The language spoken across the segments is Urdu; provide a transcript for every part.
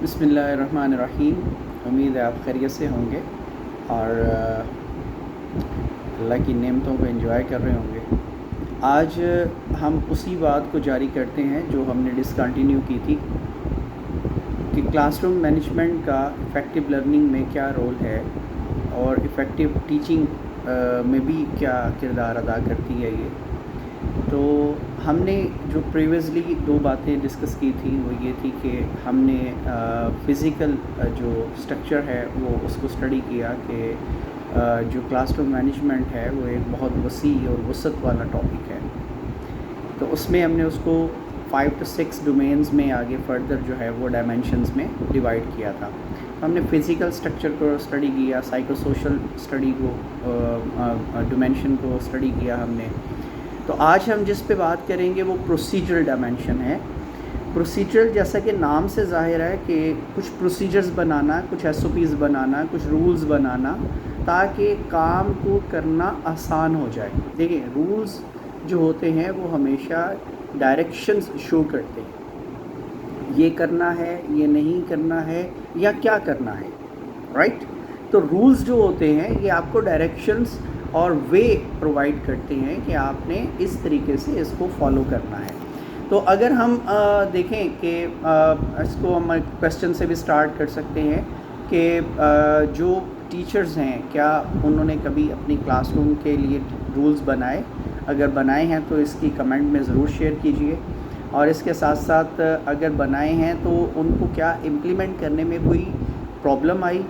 بسم اللہ الرحمن الرحیم. امید ہے آپ خیریت سے ہوں گے اور اللہ کی نعمتوں کو انجوائے کر رہے ہوں گے. آج ہم اسی بات کو جاری کرتے ہیں جو ہم نے ڈسکنٹینیو کی تھی کہ کلاس روم مینجمنٹ کا افیکٹو لرننگ میں کیا رول ہے اور افیکٹو ٹیچنگ میں بھی کیا کردار ادا کرتی ہے. تو ہم نے جو پریویسلی 2 باتیں ڈسکس کی تھی وہ یہ تھی کہ ہم نے فزیکل جو اسٹرکچر ہے وہ اس کو اسٹڈی کیا کہ جو کلاس روم مینجمنٹ ہے وہ ایک بہت وسیع اور وسعت والا ٹاپک ہے. تو اس میں ہم نے اس کو 5 to 6 ڈومینز میں آگے فردر جو ہے وہ ڈائمینشنز میں ڈیوائڈ کیا تھا. ہم نے فزیکل اسٹرکچر کو اسٹڈی کیا, سائیکو سوشل اسٹڈی کو ڈومینشن کو اسٹڈی کیا ہم نے. تو آج ہم جس پہ بات کریں گے وہ پروسیجرل ڈائمینشن ہے. پروسیجرل جیسا کہ نام سے ظاہر ہے کہ کچھ پروسیجرز بنانا, کچھ SOPs بنانا, کچھ رولز بنانا تاکہ کام کو کرنا آسان ہو جائے. دیکھیں رولز جو ہوتے ہیں وہ ہمیشہ ڈائریکشنز شو کرتے ہیں, یہ کرنا ہے, یہ نہیں کرنا ہے, یا کیا کرنا ہے, رائٹ. تو رولز جو ہوتے ہیں یہ آپ کو ڈائریکشنز اور وے پرووائڈ کرتے ہیں کہ آپ نے اس طریقے سے اس کو فالو کرنا ہے. تو اگر ہم دیکھیں کہ اس کو ہم کویسچن سے بھی سٹارٹ کر سکتے ہیں کہ جو ٹیچرز ہیں کیا انہوں نے کبھی اپنی کلاس روم کے لیے رولز بنائے؟ اگر بنائے ہیں تو اس کی کمنٹ میں ضرور شیئر کیجئے, اور اس کے ساتھ ساتھ اگر بنائے ہیں تو ان کو کیا امپلیمنٹ کرنے میں کوئی پرابلم آئی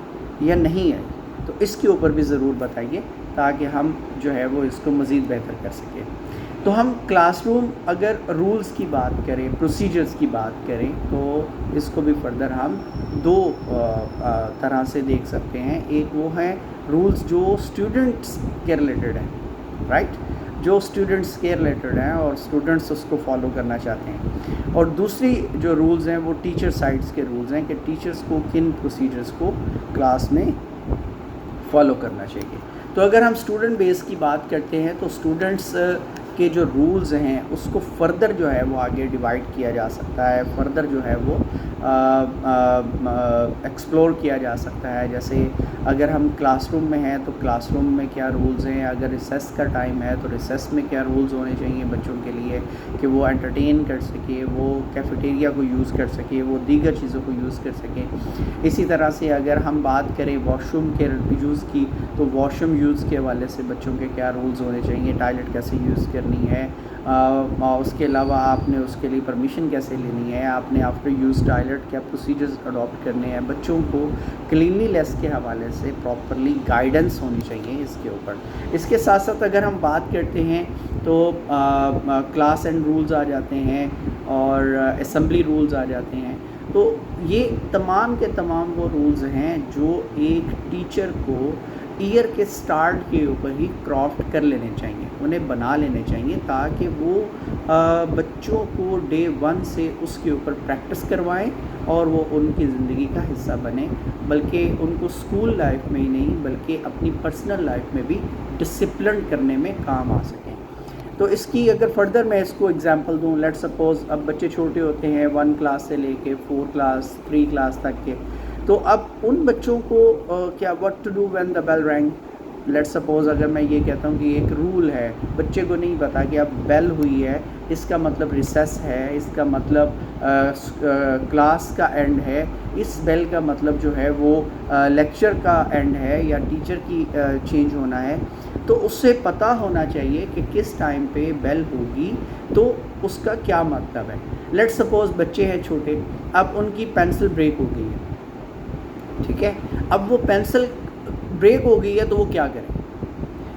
یا نہیں آئی, تو اس کے اوپر بھی ضرور بتائیے تاکہ ہم جو ہے وہ اس کو مزید بہتر کر سکیں. تو ہم کلاس روم اگر رولز کی بات کریں, پروسیجرز کی بات کریں, تو اس کو بھی فردر ہم 2 طرح سے دیکھ سکتے ہیں. ایک وہ ہیں رولز جو اسٹوڈنٹس کے ریلیٹڈ ہیں, رائٹ, جو اسٹوڈنٹس کے ریلیٹڈ ہیں اور اسٹوڈنٹس اس کو فالو کرنا چاہتے ہیں. اور دوسری جو رولز ہیں وہ ٹیچر سائڈس کے رولز ہیں کہ ٹیچرس کو کن پروسیجرز کو کلاس میں فالو کرنا چاہیے. تو اگر ہم اسٹوڈنٹ بیس کی بات کرتے ہیں تو اسٹوڈنٹس کے جو رولز ہیں اس کو فردر جو ہے وہ آگے ڈیوائڈ کیا جا سکتا ہے, فردر جو ہے وہ ایکسپلور کیا جا سکتا ہے. جیسے اگر ہم کلاس روم میں ہیں تو کلاس روم میں کیا رولز ہیں, اگر ریسیس کا ٹائم ہے تو ریسیس میں کیا رولز ہونے چاہیے بچوں کے لیے کہ وہ انٹرٹین کر سکے, وہ کیفیٹیریا کو یوز کر سکے, وہ دیگر چیزوں کو یوز کر سکیں. اسی طرح سے اگر ہم بات کریں واش روم کے یوز کی تو واش روم یوز کے حوالے سے بچوں کے کیا رولز ہونے چاہیے, ٹوائلٹ کیسے یوز کرنی ہے, اس کے علاوہ آپ نے اس کے لیے پرمیشن کیسے لینی ہے, آپ نے آفٹر یوز ٹوائلٹ کیا پروسیجرز اڈاپٹ کرنے ہیں. بچوں کو کلینلی لیس کے حوالے سے پراپرلی گائیڈنس ہونی چاہیے اس کے اوپر. اس کے ساتھ ساتھ اگر ہم بات کرتے ہیں تو کلاس اینڈ رولز آ جاتے ہیں اور اسمبلی رولز آ جاتے ہیں. تو یہ تمام کے تمام وہ رولز ہیں جو ایک ٹیچر کو ایئر کے سٹارٹ کے اوپر ہی کرافٹ کر لینے چاہیے, انہیں بنا لینے چاہیے تاکہ وہ بچوں کو ڈے 1 سے اس کے اوپر پریکٹس کروائیں اور وہ ان کی زندگی کا حصہ بنے, بلکہ ان کو اسکول لائف میں ہی نہیں بلکہ اپنی پرسنل لائف میں بھی ڈسپلن کرنے میں کام آ سکیں. تو اس کی اگر فردر میں اس کو ایگزامپل دوں, لیٹ سپوز اب بچے چھوٹے ہوتے ہیں 1 کلاس سے لے کے 4 کلاس 3 کلاس تک کے, تو اب ان بچوں کو کیا what to do when the bell rang. Let suppose اگر میں یہ کہتا ہوں کہ ایک رول ہے, بچے کو نہیں پتا کہ اب بیل ہوئی ہے اس کا مطلب ریسیس ہے, اس کا مطلب کلاس کا اینڈ ہے, اس بیل کا مطلب جو ہے وہ لیکچر کا اینڈ ہے یا ٹیچر کی چینج ہونا ہے. تو اس سے پتہ ہونا چاہیے کہ کس ٹائم پہ بیل ہوگی تو اس کا کیا مطلب ہے. لیٹ سپوز بچے ہیں چھوٹے, اب ان کی پینسل بریک ہو گئی ہے, ٹھیک ہے, اب وہ پینسل بریک ہو گئی ہے تو وہ کیا کریں؟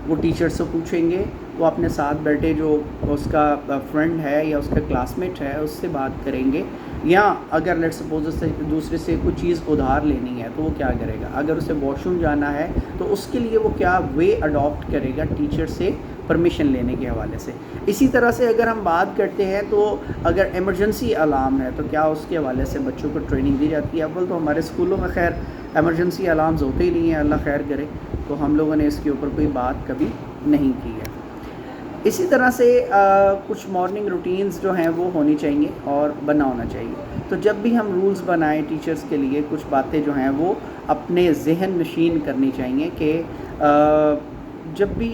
وہ ٹیچر سے پوچھیں گے, وہ اپنے ساتھ بیٹھے جو اس کا فرینڈ ہے یا اس کا کلاس میٹ ہے اس سے بات کریں گے, یا اگر لیٹ سپوز اس سے دوسرے سے کوئی چیز ادھار لینی ہے تو وہ کیا کرے گا. اگر اسے واش روم جانا ہے تو اس کے لیے وہ کیا وے اڈاپٹ کرے گا ٹیچر سے پرمیشن لینے کے حوالے سے. اسی طرح سے اگر ہم بات کرتے ہیں تو اگر ایمرجنسی الارم ہے تو کیا اس کے حوالے سے بچوں کو ٹریننگ دی جاتی ہے. اول تو ہمارے اسکولوں میں خیر ایمرجنسی الارمز ہوتے ہی نہیں ہیں, اللہ خیر کرے, تو ہم لوگوں نے اس کے اوپر کوئی بات کبھی نہیں کی ہے. اسی طرح سے کچھ مارننگ روٹینز جو ہیں وہ ہونی چاہیے اور بنا ہونا چاہیے. تو جب بھی ہم رولز بنائیں ٹیچرز کے لیے، کچھ باتیں جو ہیں وہ اپنے ذہن نشین کرنی چاہیے کہ جب بھی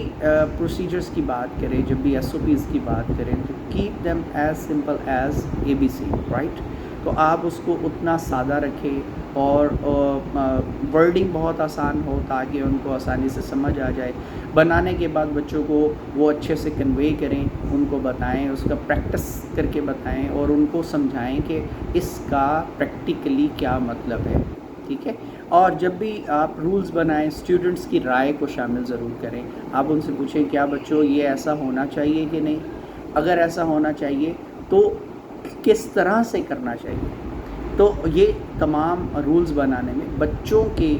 پروسیجرز کی بات کریں، جب بھی SOPs کی بات کریں، تو keep them as simple as ABC، right? تو آپ اس کو اتنا سادہ رکھیں اور ورڈنگ بہت آسان ہو تاکہ ان کو آسانی سے سمجھ آ جائے. بنانے کے بعد بچوں کو وہ اچھے سے کنوے کریں، ان کو بتائیں، اس کا پریکٹس کر کے بتائیں اور ان کو سمجھائیں کہ اس کا پریکٹیکلی کیا مطلب ہے. ٹھیک ہے. اور جب بھی آپ رولز بنائیں، اسٹوڈنٹس کی رائے کو شامل ضرور کریں. آپ ان سے پوچھیں کیا بچوں یہ ایسا ہونا چاہیے کہ نہیں، اگر ایسا ہونا چاہیے تو کس طرح سے کرنا چاہیے. تو یہ تمام رولز بنانے میں بچوں کی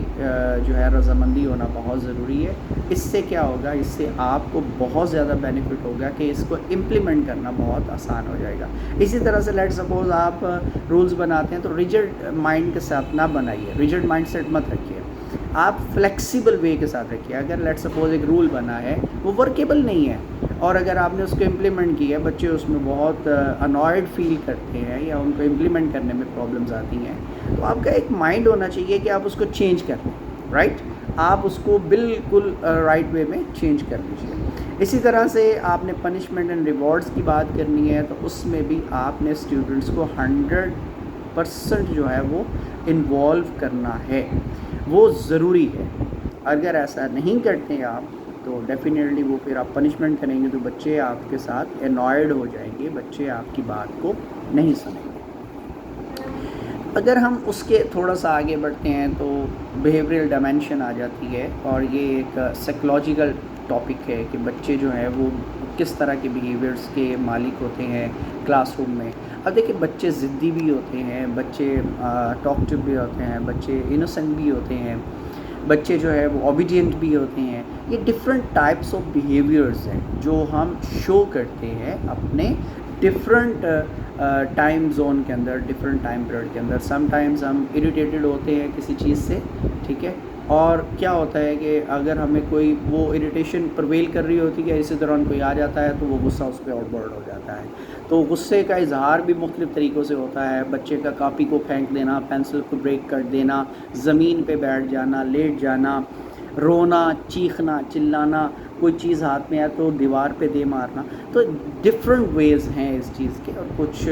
جو ہے رضامندی ہونا بہت ضروری ہے. اس سے کیا ہوگا، اس سے آپ کو بہت زیادہ بینیفٹ ہوگا کہ اس کو امپلیمنٹ کرنا بہت آسان ہو جائے گا. اسی طرح سے لیٹ سپوز آپ رولز بناتے ہیں تو ریجڈ مائنڈ کے ساتھ نہ بنائیے، ریجڈ مائنڈ سیٹ مت رکھیے، آپ فلیکسیبل وے کے ساتھ رکھیے. اگر لیٹ سپوز ایک رول بنا ہے وہ ورکیبل نہیں ہے اور اگر آپ نے اس کو امپلیمنٹ کیا ہے، بچے اس میں بہت انوائڈ فیل کرتے ہیں یا ان کو امپلیمنٹ کرنے میں پرابلمز آتی ہیں، تو آپ کا ایک مائنڈ ہونا چاہیے کہ آپ اس کو چینج کر دیں. رائٹ؟ آپ اس کو بالکل رائٹ وے میں چینج کر لیجیے. اسی طرح سے آپ نے پنشمنٹ اینڈ ریوارڈس کی بات کرنی ہے تو اس میں بھی آپ نے اسٹوڈنٹس کو 100% جو ہے وہ انوالو کرنا ہے، وہ ضروری ہے. اگر ایسا نہیں کرتے آپ تو ڈیفینیٹلی وہ پھر آپ پنشمنٹ کریں گے تو بچے آپ کے ساتھ انوائڈ ہو جائیں گے، بچے آپ کی بات کو نہیں سنیں گے. اگر ہم اس کے تھوڑا سا آگے بڑھتے ہیں تو بیہیویئرل ڈائمینشن آ جاتی ہے، اور یہ ایک سائیکلوجیکل ٹاپک ہے کہ بچے جو ہیں وہ کس طرح کے بیہیویئرس کے مالک ہوتے ہیں کلاس روم میں. اب دیکھیں بچے ضدی بھی ہوتے ہیں، بچے ٹاکٹیو بھی ہوتے ہیں، بچے انوسنٹ بھی ہوتے ہیں، بچے جو ہے وہ اوبیڈینٹ بھی ہوتے ہیں. یہ ڈفرینٹ ٹائپس آف بیہیویئرس ہیں جو ہم شو کرتے ہیں اپنے ڈفرینٹ ٹائم زون کے اندر، ڈفرینٹ ٹائم پیریڈ کے اندر. سم ٹائمز ہم اریٹیٹڈ ہوتے ہیں کسی چیز سے، ٹھیک ہے، اور کیا ہوتا ہے کہ اگر ہمیں کوئی وہ اریٹیشن پرویل کر رہی ہوتی ہے، اسی دوران کوئی آ جاتا ہے تو وہ غصہ اس پہ آؤٹ برڈ ہو جاتا ہے. تو غصے کا اظہار بھی مختلف طریقوں سے ہوتا ہے. بچے کا کاپی کو پھینک دینا، پینسل کو بریک کر دینا، زمین پہ بیٹھ جانا، لیٹ جانا، رونا، چیخنا، چلانا، کوئی چیز ہاتھ میں آئے تو دیوار پہ دے مارنا. تو ڈفرینٹ ویز ہیں اس چیز کے. اور کچھ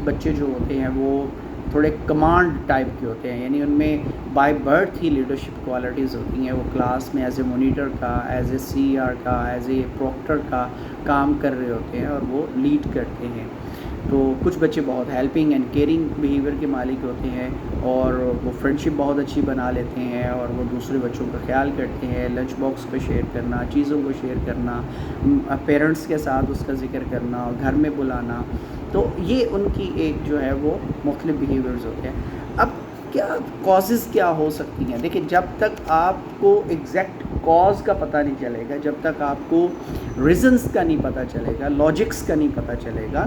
بچے جو ہوتے ہیں وہ تھوڑے کمانڈ ٹائپ کے ہوتے ہیں، یعنی ان میں by birth he leadership qualities ہوتی ہیں. وہ کلاس میں ایز اے مونیٹر کا، ایز اے CR کا، ایز اے پروکٹر کا کام کر رہے ہوتے ہیں اور وہ لیڈ کرتے ہیں. تو کچھ بچے بہت ہیلپنگ اینڈ کیئرنگ بیہیویئر کے مالک ہوتے ہیں اور وہ فرینڈشپ بہت اچھی بنا لیتے ہیں اور وہ دوسرے بچوں کا خیال کرتے ہیں. لنچ باکس کو شیئر کرنا، چیزوں کو شیئر کرنا، پیرنٹس کے ساتھ اس کا ذکر کرنا اور گھر میں بلانا. تو یہ ان کی ایک جو ہے وہ مختلف بیہیویئرز ہوتے ہیں. اب کیا کازز کیا ہو سکتی ہیں؟ دیکھیں جب تک آپ کو ایگزیکٹ کاز کا پتہ نہیں چلے گا، جب تک آپ کو ریزنس کا نہیں پتہ چلے گا، لاجکس کا نہیں پتہ چلے گا،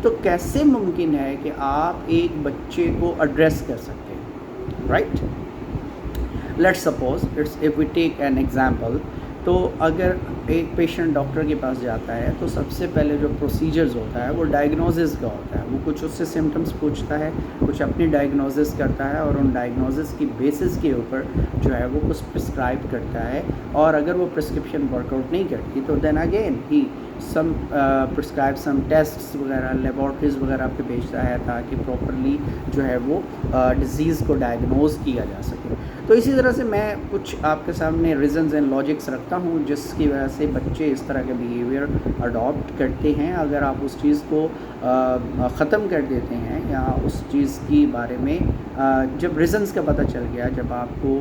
تو کیسے ممکن ہے کہ آپ ایک بچے کو ایڈریس کر سکتے ہیں. Right? Let suppose if we take an example, تو اگر ایک پیشنٹ ڈاکٹر کے پاس جاتا ہے تو سب سے پہلے جو پروسیجرز ہوتا ہے وہ ڈائگنوزس کا ہوتا ہے. وہ کچھ اس سے سمٹمس پوچھتا ہے، کچھ اپنی ڈائگنوزس کرتا ہے اور ان ڈائگنوزس کی بیسس کے اوپر جو ہے وہ کچھ پرسکرائب کرتا ہے. اور اگر وہ پرسکرپشن ورک آؤٹ نہیں کرتی تو then again he some prescribe some tests وغیرہ، لیبارٹریز وغیرہ پہ بھیجتا ہے تاکہ پراپرلی جو ہے وہ ڈیزیز کو ڈائگنوز کیا جا سکے. تو اسی طرح سے میں کچھ آپ کے سامنے ریزنز اینڈ لاجکس رکھتا ہوں جس کی وجہ سے بچے اس طرح کے بیہیویئر اڈاپٹ کرتے ہیں. اگر آپ اس چیز کو ختم کر دیتے ہیں یا اس چیز کی بارے میں جب ریزنز کا پتہ چل گیا، جب آپ کو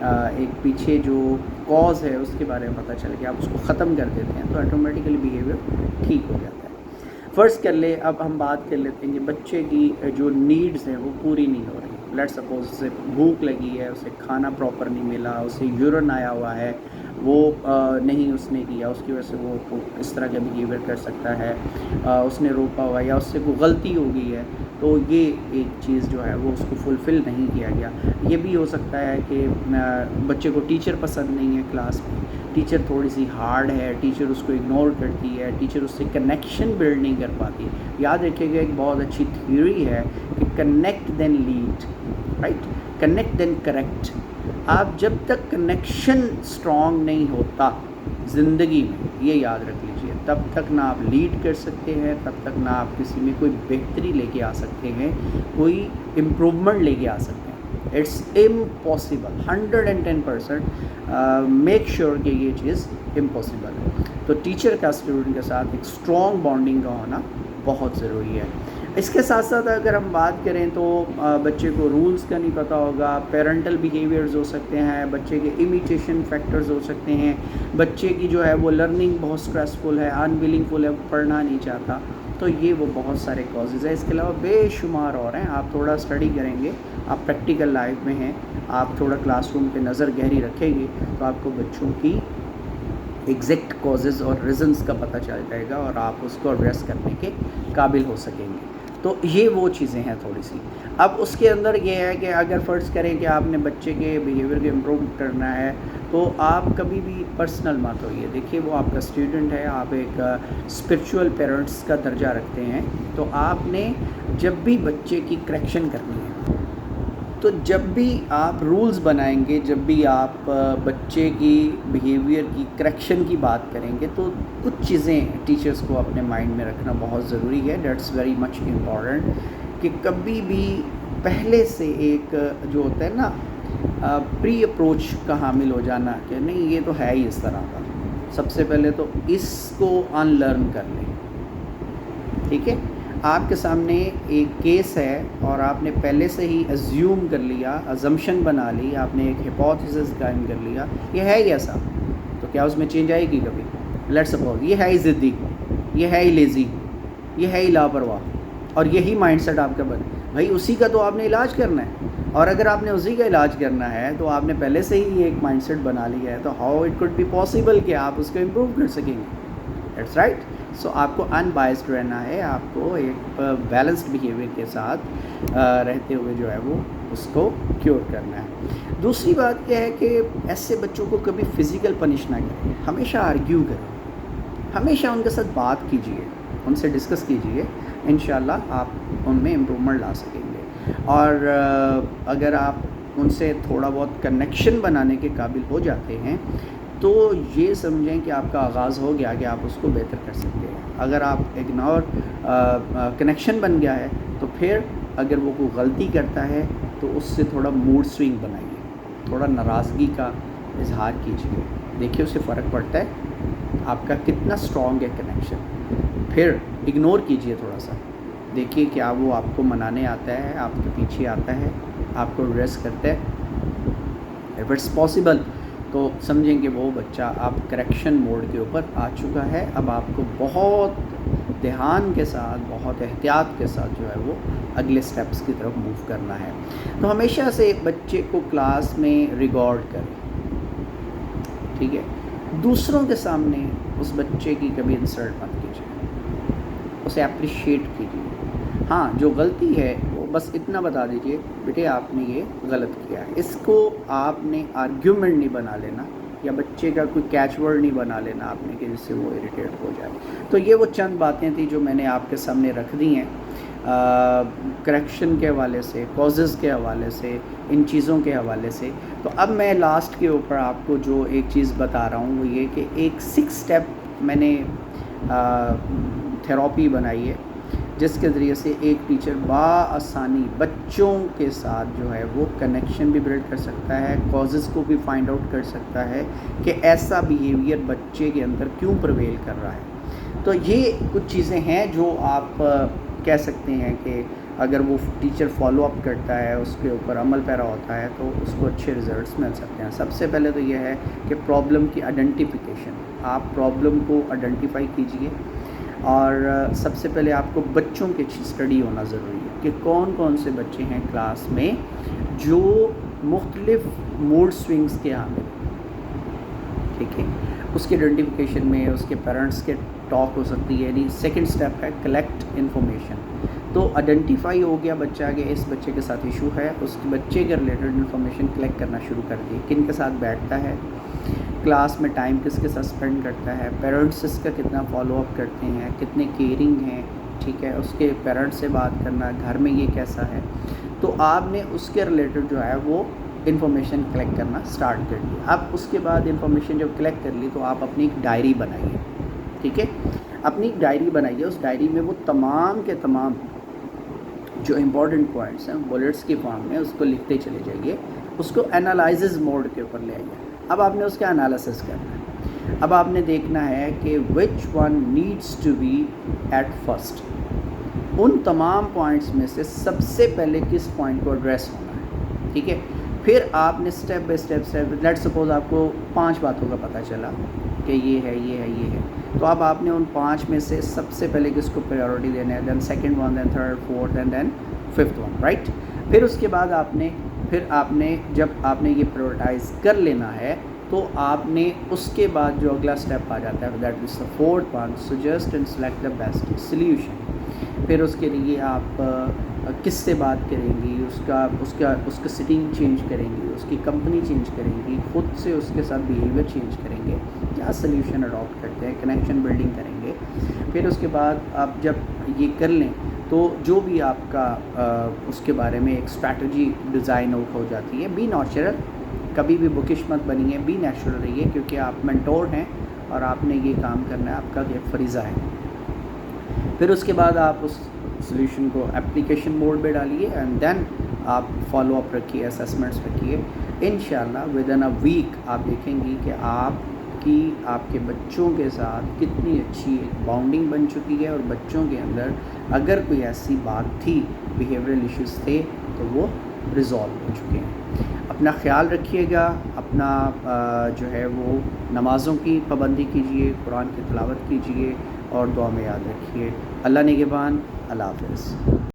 ایک پیچھے جو کاز ہے اس کے بارے میں پتہ چل گیا، آپ اس کو ختم کر دیتے ہیں تو آٹومیٹیکلی بیہیویئر ٹھیک ہو جاتا ہے. فرض کر لیں، اب ہم بات کر لیتے ہیں کہ بچے کی جو نیڈز ہیں وہ پوری نہیں ہو رہی. لیٹ سپوز اسے بھوک لگی ہے، اسے کھانا پراپر نہیں ملا، اسے یورن آیا ہوا ہے وہ نہیں اس نے کیا، اس کی وجہ سے وہ اس طرح کا بیہیویئر کر سکتا ہے، اس نے روکا ہوا یا اس سے کوئی غلطی ہو گئی ہے، تو یہ ایک چیز جو ہے وہ اس کو فلفل نہیں کیا گیا۔ یہ بھی ہو سکتا ہے کہ بچے کو ٹیچر پسند نہیں ہے کلاس میں، ٹیچر تھوڑی سی ہارڈ ہے، ٹیچر اس کو اگنور کرتی ہے، ٹیچر اس سے کنیکشن بلڈ نہیں کر پاتی۔ یاد رکھیے گا ایک بہت اچھی تھیوری ہے کہ connect then lead, right, connect then correct. آپ جب تک کنیکشن اسٹرانگ نہیں ہوتا زندگی میں، یہ یاد رکھ لیجئے، تب تک نہ آپ لیڈ کر سکتے ہیں، تب تک نہ آپ کسی میں کوئی بہتری لے کے آ سکتے ہیں، کوئی امپرومنٹ لے کے آ سکتے ہیں۔ اٹس امپاسبل، 110% میک شیور کہ یہ چیز امپاسبل ہے۔ تو ٹیچر کا اسٹوڈنٹ کے ساتھ ایک اسٹرانگ بانڈنگ کا ہونا بہت ضروری ہے۔ اس کے ساتھ ساتھ اگر ہم بات کریں تو بچے کو رولز کا نہیں پتہ ہوگا، پیرنٹل بیہیویئرز ہو سکتے ہیں، بچے کے امیٹیشن فیکٹرز ہو سکتے ہیں، بچے کی جو ہے وہ لرننگ بہت سٹریسفل ہے، انویلنگ فل ہے، پڑھنا نہیں چاہتا، تو یہ وہ بہت سارے کازز ہیں۔ اس کے علاوہ بے شمار اور ہیں، آپ تھوڑا اسٹڈی کریں گے، آپ پریکٹیکل لائف میں ہیں، آپ تھوڑا کلاس روم پہ نظر گہری رکھیں گے تو آپ کو بچوں کی ایگزیکٹ کازز اور ریزنز کا پتہ چل جائے گا اور آپ اس کو ایڈریس کرنے کے قابل ہو سکیں گے۔ تو یہ وہ چیزیں ہیں تھوڑی سی۔ اب اس کے اندر یہ ہے کہ اگر فرض کریں کہ آپ نے بچے کے بیہیویئر کو امپروو کرنا ہے تو آپ کبھی بھی پرسنل مت ہوئیے، دیکھیے وہ آپ کا اسٹوڈنٹ ہے، آپ ایک اسپرچول پیرنٹس کا درجہ رکھتے ہیں، تو آپ نے جب بھی بچے کی کریکشن کرنی ہے، تو جب بھی آپ رولز بنائیں گے، جب بھی آپ بچے کی بیہیویئر کی کریکشن کی بات کریں گے، تو کچھ چیزیں ٹیچرز کو اپنے مائنڈ میں رکھنا بہت ضروری ہے، دیٹس ویری مچ امپورٹنٹ، کہ کبھی بھی پہلے سے ایک جو ہوتا ہے نا پری اپروچ کا حامل ہو جانا کہ نہیں یہ تو ہے ہی اس طرح کا، سب سے پہلے تو اس کو ان لرن کر لیں، ٹھیک ہے؟ آپ کے سامنے ایک کیس ہے اور آپ نے پہلے سے ہی ایزیوم کر لیا، ازمپشن بنا لی، آپ نے ایک ہیپوتھیسس قائم کر لیا، یہ ہے ہی ایسا، تو کیا اس میں چینج آئے گی کبھی؟ لیٹس سپوز یہ ہے ہی ضدی، یہ ہے ہی لیزی، یہ ہے ہی لاپرواہ، اور یہی مائنڈ سیٹ آپ کا بھائی اسی کا تو آپ نے علاج کرنا ہے، اور اگر آپ نے اسی کا علاج کرنا ہے تو آپ نے پہلے سے ہی ایک مائنڈ سیٹ بنا لیا ہے، تو how it could be possible کہ آپ اس کو امپروو کر سکیں گے؟ That's right. سو آپ کو ان بائسڈ رہنا ہے، آپ کو ایک بیلنسڈ بیہیویئر کے ساتھ رہتے ہوئے جو ہے وہ اس کو کیور کرنا ہے۔ دوسری بات یہ ہے کہ ایسے بچوں کو کبھی فزیکل پنش نہ کریں، ہمیشہ آرگیو کریں، ہمیشہ ان کے ساتھ بات کیجیے، ان سے ڈسکس کیجیے، انشاءاللہ آپ ان میں امپرومنٹ لا سکیں گے۔ اور اگر آپ ان سے تھوڑا بہت کنیکشن بنانے کے قابل ہو جاتے ہیں تو یہ سمجھیں کہ آپ کا آغاز ہو گیا کہ آپ اس کو بہتر کر سکتے ہیں۔ اگر آپ اگنور کنیکشن بن گیا ہے تو پھر اگر وہ کوئی غلطی کرتا ہے تو اس سے تھوڑا موڈ سوئنگ بنائیے، تھوڑا ناراضگی کا اظہار کیجیے، دیکھیے اس سے فرق پڑتا ہے آپ کا کتنا اسٹرانگ ہے کنیکشن۔ پھر اگنور کیجیے تھوڑا سا، دیکھیے کیا وہ آپ کو منانے آتا ہے، آپ کے پیچھے آتا ہے، آپ کو ایڈریس کرتا ہے، اف اٹس پاسبل تو سمجھیں کہ وہ بچہ اب کریکشن موڈ کے اوپر آ چکا ہے، اب آپ کو بہت دھیان کے ساتھ، بہت احتیاط کے ساتھ جو ہے وہ اگلے سٹیپس کی طرف موو کرنا ہے۔ تو ہمیشہ سے بچے کو کلاس میں ریگارڈ کریں، ٹھیک ہے؟ دوسروں کے سامنے اس بچے کی کبھی انسلٹ مت کیجیے، اسے اپریشیٹ کیجیے، ہاں جو غلطی ہے وہ بس اتنا بتا دیجیے بیٹے آپ نے یہ غلط کیا ہے، اس کو آپ نے آرگیومنٹ نہیں بنا لینا یا بچے کا کوئی کیچ ورڈ نہیں بنا لینا آپ نے کہ جس سے وہ اریٹیٹ ہو جائے۔ تو یہ وہ چند باتیں تھیں جو میں نے آپ کے سامنے رکھ دی ہیں کریکشن کے حوالے سے، کازز کے حوالے سے، ان چیزوں کے حوالے سے۔ تو اب میں لاسٹ کے اوپر آپ کو جو ایک چیز بتا رہا ہوں وہ یہ کہ ایک 6 سٹیپ میں نے تھیراپی بنائی ہے جس کے ذریعے سے ایک ٹیچر بآسانی بچوں کے ساتھ جو ہے وہ کنیکشن بھی بلڈ کر سکتا ہے، کازز کو بھی فائنڈ آؤٹ کر سکتا ہے کہ ایسا بیہیویئر بچے کے اندر کیوں پرویل کر رہا ہے۔ تو یہ کچھ چیزیں ہیں جو آپ کہہ سکتے ہیں کہ اگر وہ ٹیچر فالو اپ کرتا ہے، اس کے اوپر عمل پیرا ہوتا ہے تو اس کو اچھے ریزلٹس مل سکتے ہیں۔ سب سے پہلے تو یہ ہے کہ پرابلم کی آئیڈینٹیفیکیشن، آپ پرابلم کو آئیڈینٹیفائی کیجئے، اور سب سے پہلے آپ کو بچوں کی اچھی اسٹڈی ہونا ضروری ہے کہ کون کون سے بچے ہیں کلاس میں جو مختلف موڈ سوئنگز کے حامل ہیں، دیکھیں اس کے آئیڈینٹیفیکیشن میں اس کے پیرنٹس کے ٹاک ہو سکتی ہے. یعنی سیکنڈ سٹیپ ہے کلیکٹ انفارمیشن. تو آئیڈینٹیفائی ہو گیا بچہ کہ اس بچے کے ساتھ ایشو ہے, اس کے بچے کے ریلیٹڈ انفارمیشن کلیکٹ کرنا شروع کر دی. کن کے ساتھ بیٹھتا ہے, کلاس میں ٹائم کس کے ساتھ اسپینڈ کرتا ہے, پیرنٹس اس کا کتنا فالو اپ کرتے ہیں, کتنے کیئرنگ ہیں, ٹھیک ہے, اس کے پیرنٹس سے بات کرنا, گھر میں یہ کیسا ہے. تو آپ نے اس کے ریلیٹڈ جو ہے وہ انفارمیشن کلیکٹ کرنا سٹارٹ کر دی. اب اس کے بعد انفارمیشن جب کلیکٹ کر لی تو آپ اپنی ایک ڈائری بنائیے. ٹھیک ہے, اپنی ایک ڈائری بنائیے. اس ڈائری میں وہ تمام کے تمام جو امپورٹنٹ پوائنٹس ہیں بلٹس کی فارم میں اس کو لکھتے چلے جائیے. اس کو انالائزز موڈ کے اوپر لے آئیے. اب آپ نے اس کا انالیسس کرنا ہے. اب آپ نے دیکھنا ہے کہ which one needs to be at first. ان تمام پوائنٹس میں سے سب سے پہلے کس پوائنٹ کو ایڈریس ہونا ہے. ٹھیک ہے, پھر آپ نے step by step let suppose آپ کو 5 باتوں کا پتہ چلا کہ یہ ہے یہ ہے یہ ہے, تو اب آپ نے ان 5 میں سے سب سے پہلے کس کو پریورٹی دینا ہے, then second one, then third, fourth and then fifth one, right. پھر اس کے بعد آپ نے جب آپ نے یہ پریورٹائز کر لینا ہے تو آپ نے اس کے بعد جو اگلا اسٹیپ آ جاتا ہے that is the fourth one, suggest and select the best solution. پھر اس کے لیے آپ کس سے بات کریں گی, اس کا سٹنگ چینج کریں گی, اس کی کمپنی چینج کریں گی, خود سے اس کے ساتھ بیہیویئر چینج کریں گے, کیا سلیوشن اڈاپٹ کرتے ہیں, کنیکشن بلڈنگ کریں گے. پھر اس کے بعد آپ جب یہ کر لیں تو جو بھی آپ کا اس کے بارے میں ایک اسٹریٹجی ڈیزائن آؤٹ ہو جاتی ہے. بی نیچرل, کبھی بھی بکش مت بنیے, بی نیچرل رہیے, کیونکہ آپ مینٹور ہیں اور آپ نے یہ کام کرنا ہے, آپ کا یہ فریضہ ہے. پھر اس کے بعد آپ اس سلیوشن کو اپلیکیشن موڈ میں ڈالیے اینڈ دین آپ فالو اپ رکھیے, اسیسمنٹس رکھیے. انشاءاللہ ود ان اے ویک آپ دیکھیں گی کہ آپ کے بچوں کے ساتھ کتنی اچھی ایک باؤنڈنگ بن چکی ہے, اور بچوں کے اندر اگر کوئی ایسی بات تھی, بیہیویئرل ایشوز تھے, تو وہ ریزالو ہو چکے ہیں. اپنا خیال رکھیے گا, اپنا جو ہے وہ نمازوں کی پابندی کیجیے, قرآن کی تلاوت کیجیے, اور دعا میں یاد رکھیے. اللہ نگہبان. اللہ حافظ.